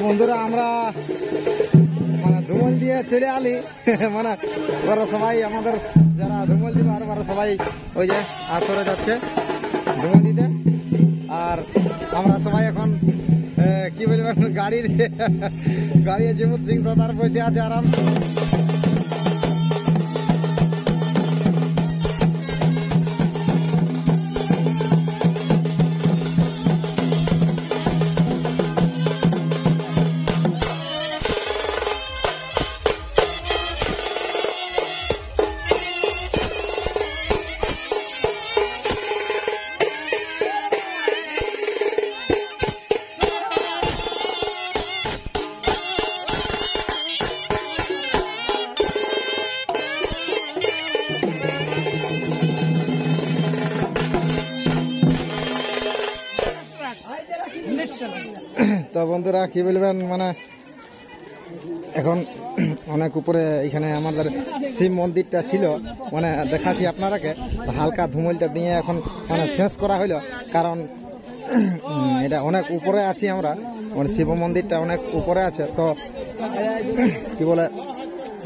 বন্ধুরা আমরা মানে ধুমল দিয়ে চলে আলি মানে ওরা সবাই আমাদের যারা ধুমল দিব আর ওরা সবাই ওই যে আসরে যাচ্ছে ধুমল দিতে। আর আমরা সবাই এখন কি বলবেন গাড়ি জিমুত সিং সর্দার বসে আছে আরাম। তো বন্ধুরা কি বলবেন মানে এখন অনেক উপরে এখানে আমাদের শিব মন্দিরটা ছিল মানে দেখাচ্ছি আপনারাকে হালকা ধুমলটা দিয়ে এখন মানে শেষ করা হইলো কারণ এটা অনেক উপরে আছি আমরা মানে শিব মন্দিরটা অনেক উপরে আছে। তো কি বলে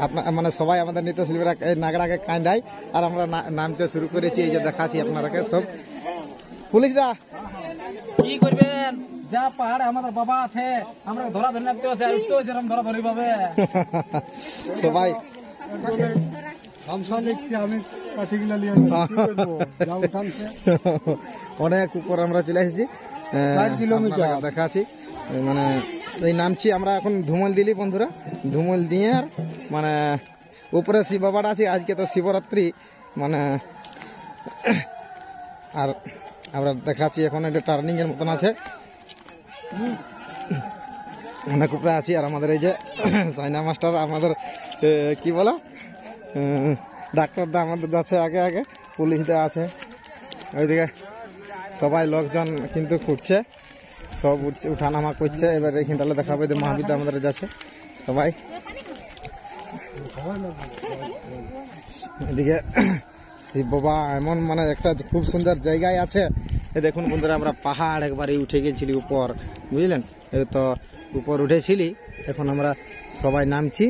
আপনার মানে সবাই আমাদের নৃত্যশিল্পীরা এই নাগরাকে কান্দায় আর আমরা নামতে শুরু করেছি। এই যে দেখাচ্ছি আপনারাকে সব পুলিশরা কি করবেন যা পাহাড়ে আমাদের বাবা আছে আমরা ধরা ধরে নামতে আছে উঠতেও যেরকম ধরা ধরি পাবে সবাই আমি অনেক উপর আমরা চলে এসেছি 4 কিলোমিটার দেখাচ্ছি মানে এই নামছি আমরা এখন ধুমল দিলি বন্ধুরা ধুমল দিয়ে আর মানে উপরে শিব বাবাটা আছে আজকে তো শিবরাত্রি মানে আর আমরা দেখাচ্ছি এখন একটা টার্নিং এর মতন আছে অনেক উপরে আছি। আর আমাদের এই যে সাইনা মাস্টার আমাদের কি বলা ডাক্তারদা আমাদের যাচ্ছে আগে আগে পুলিশদা আছে ওইদিকে সবাই লোকজন কিন্তু খুঁজছে সব উঠানামা করছে। এবার এইখানটালে দেখাবো যে মহাবিদ্যা আমাদের যাচ্ছে সবাই এদিকে শিব বাবা এমন মানে একটা খুব সুন্দর জায়গায় আছে। দেখুন বন্ধুরা আমরা পাহাড় একবারে উঠে গেছিলি উপর বুঝলেন তো উপর উঠেছিলি এখন আমরা সবাই নামছি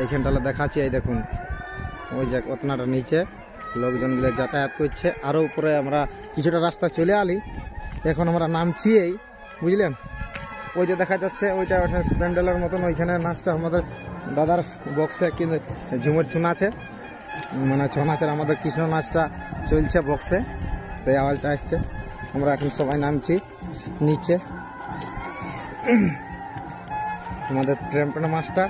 এইখানটালে দেখাচ্ছি। এই দেখুন ওই যে কতনাটা নিচে লোকজনগুলো যাতায়াত করছে আরও উপরে আমরা কিছুটা রাস্তা চলে আলি এখন আমরা নামছি এই বুঝলেন ওই যে দেখা যাচ্ছে ওইটা প্যান্ডেলের মতন ওইখানে নাচটা আমাদের দাদার বক্সে কিন্তু ঝুমুর শোনাছে মানে ছৌ নাচের আমাদের কৃষ্ণ নাচটা চলছে বক্সে তো এই আওয়াজটা আসছে। আমরা এখন সবাই নামছি নিচে আমাদের ট্রেম্পেন মাস্টার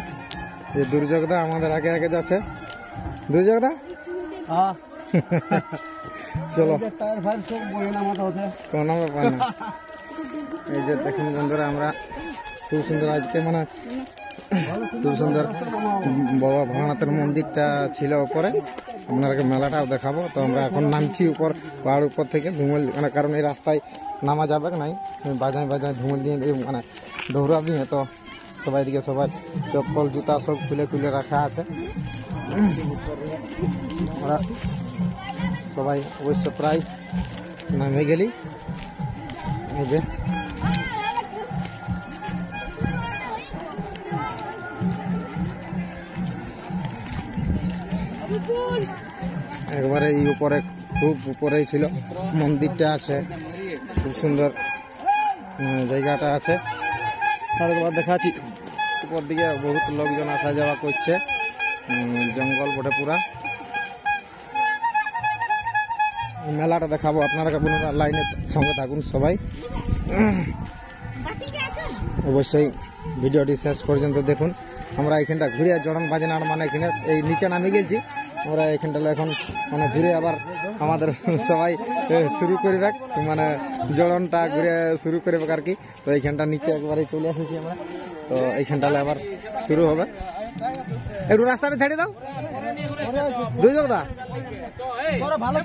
যে দুর্যোগদা আমাদের আগে আগে যাচ্ছে দুর্যোগদা চলো কোনো ব্যাপার না। এই যে দেখুন বন্ধুরা আমরা খুব সুন্দর আজকে মানে খুব সুন্দর বাবা ভোলানাথের মন্দিরটা ছিল উপরে আপনাদেরকে মেলাটাও দেখাবো। তো আমরা এখন নামছি উপর পাহাড় উপর থেকে ধুমল মানে কারণ এই রাস্তায় নামা যাবে নাই বাজায় বাজায় ধুমল দিয়ে মানে দৌড়া দিয়ে তো সবাই দিকে সবাই চপ্পল জুতা সব খুলে খুলে রাখা আছে। আমরা সবাই অবশ্য প্রায় নামে গেলি এই যে একবারে এই উপরে খুব উপরেই ছিল মন্দিরটা আছে খুব সুন্দর জায়গাটা আছে। আর একবার দেখাচ্ছি উপর দিকে বহুত লোকজন আসা যাওয়া করছে জঙ্গল বটে পুরা মেলাটা দেখাবো আপনারা লাইনের সঙ্গে থাকুন সবাই অবশ্যই ভিডিওটি শেষ পর্যন্ত দেখুন। আমরা এখানটা ঘুরে জড়ন বাজনার মানে এখানে এই নিচে নামে গেছি আমরা এখানটা এখন মানে ঘুরে আবার আমাদের সবাই শুরু করে রাখ মানে জড়নটা ঘুরে শুরু করে আর কি। তো এইখানটা নিচে একবারে চলে এসেছি আমরা তো এইখানটালে আবার শুরু হবে। একটু রাস্তাটা ছেড়ে দাও দুর্যোগদা ভালো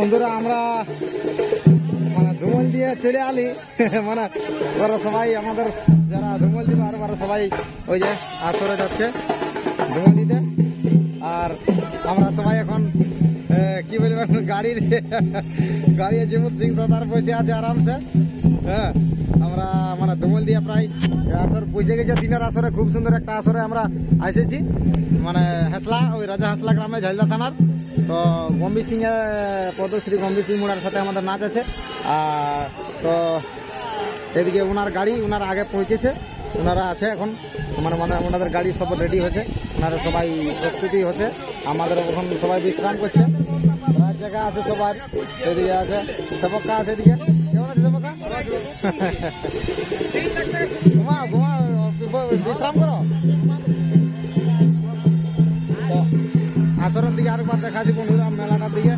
বন্ধুরা আমরা মানে ধুমল দিয়ে চলে আলি মানে ওরা সবাই আমাদের যারা ধুমল দিবে আর ওরা সবাই ওই যে আসরে যাচ্ছে ধুমল দিতে। আর আমরা সবাই এখন কি বলবেন গাড়ি জিমুত সিং সর্দার বসে আছে আরামসে। হ্যাঁ আমরা মানে ধুমল দিয়ে প্রায় আসর পৌঁছে গেছে। দিনের আসরে খুব সুন্দর একটা আসরে আমরা এসেছি মানে হেসলা ওই রাজা হেসলা গ্রামে ঝালদা থানার। তো গম্ভীর সিং পদ্মশ্রী গম্ভীর সিং মুড়ার সাথে আমাদের নাচ আছে। আর তো এদিকে ওনার গাড়ি ওনার আগে পৌঁছেছে, ওনারা আছে এখন মানে মানে ওনাদের গাড়ি সব রেডি হয়েছে, ওনারা সবাই প্রস্তুতি হচ্ছে। আমাদের এখন সবাই বিশ্রাম করছে, রাত জায়গা আছে সবার। এদিকে আছে সেবকা আছে, এদিকে কেমন আছে সেবকা? ঘুমাও ঘুমাও বিশ্রাম করো। আসরের দিকে আরেকবার দেখাচ্ছি বন্ধুরা মেলাটার দিকে।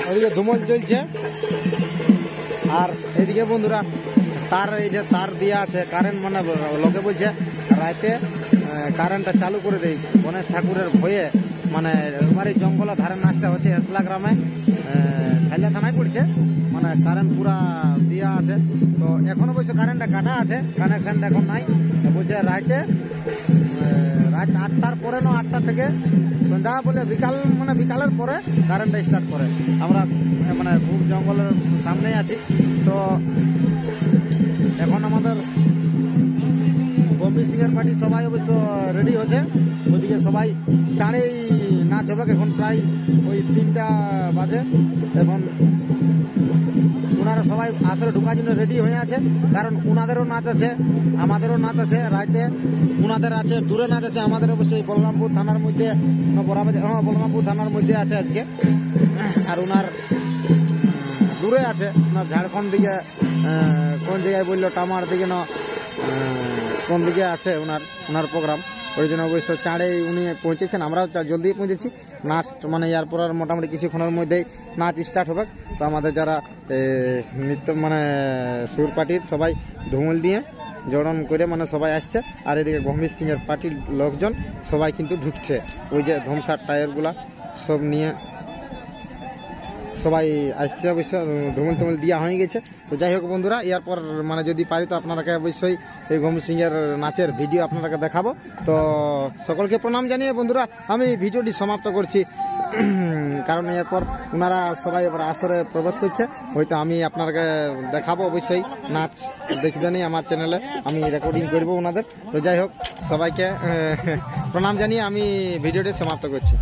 ওদিকে ধুমল চলছে আর এদিকে বন্ধুরা তার এই যে তার দেওয়া আছে কারেন্ট, মানে লোকে বলছে রাতে কারেন্টটা চালু করে দেয় গণেশ ঠাকুরের ভয়ে। মানে এবারে জঙ্গলের ধারে নাচটা হচ্ছে হেসলা গ্রামে, ঝালিয়া থানায় পড়ছে। মানে কারেন্ট পুরা দেওয়া আছে। তো এখন অবশ্য কারেন্টটা কাটা আছে, কানেকশনটা এখন নাই। বলছে রাতে রাত 8টার পরে না 8টা থেকে সন্ধ্যা বলে বিকাল, মানে বিকালের পরে কারেন্টটা স্টার্ট করে। আমরা মানে খুব জঙ্গলের সামনেই আছি। তো এখন আমাদের গম্ভীর সিংয়ের পার্টি সবাই অবশ্য রেডি হচ্ছে। ওইদিকে সবাই চাঁড়েই নাচ হবে। এখন প্রায় ওই 3টা বাজে। এখন ওনারা সবাই আসলে ঢোকার জন্য রেডি হয়ে আছে, কারণ ওনাদেরও নাচ আছে আমাদেরও নাচ আছে। রাতে ওনাদের আছে, দূরে নাচ আছে। আমাদের অবশ্যই বলরামপুর থানার মধ্যে, বলরামপুর থানার মধ্যে আছে আজকে। আর ওনার দূরে আছে, ওনার ঝাড়খণ্ড দিকে কোন জায়গায় বললো টামার দিকে না কোন দিকে আছে ওনার প্রোগ্রাম। ওই জন্য অবশ্য চাঁড়েই উনি পৌঁছেছেন, আমরাও জলদি পৌঁছেছি। নাচ মানে এরপর আর মোটামুটি কিছুক্ষণের মধ্যেই নাচ স্টার্ট হবে। তো আমাদের যারা নৃত্য মানে সুর পার্টির সবাই ধুমল দিয়ে জড়ন করে মানে সবাই আসছে। আর এদিকে গম্ভীর সিংয়ের পার্টির লোকজন সবাই কিন্তু ঢুকছে, ওই যে ধমসার টায়ারগুলা সব নিয়ে সবাই আসছে। অবশ্য ধুমল টুমল দেওয়া হয়ে গেছে। তো যাই হোক বন্ধুরা, এরপর মানে যদি পারি তো আপনারাকে অবশ্যই এই গম্ভীর সিংয়ের নাচের ভিডিও আপনারাকে দেখাবো। তো সকলকে প্রণাম জানিয়ে বন্ধুরা আমি ভিডিওটি সমাপ্ত করছি, কারণ এরপর ওনারা সবাই এবার আসরে প্রবেশ করছে। হয়তো আমি আপনাকে দেখাবো, অবশ্যই নাচ দেখবেনই আমার চ্যানেলে, আমি রেকর্ডিং করবো ওনাদের। তো যাই হোক সবাইকে প্রণাম জানিয়ে আমি ভিডিওটি সমাপ্ত করছি।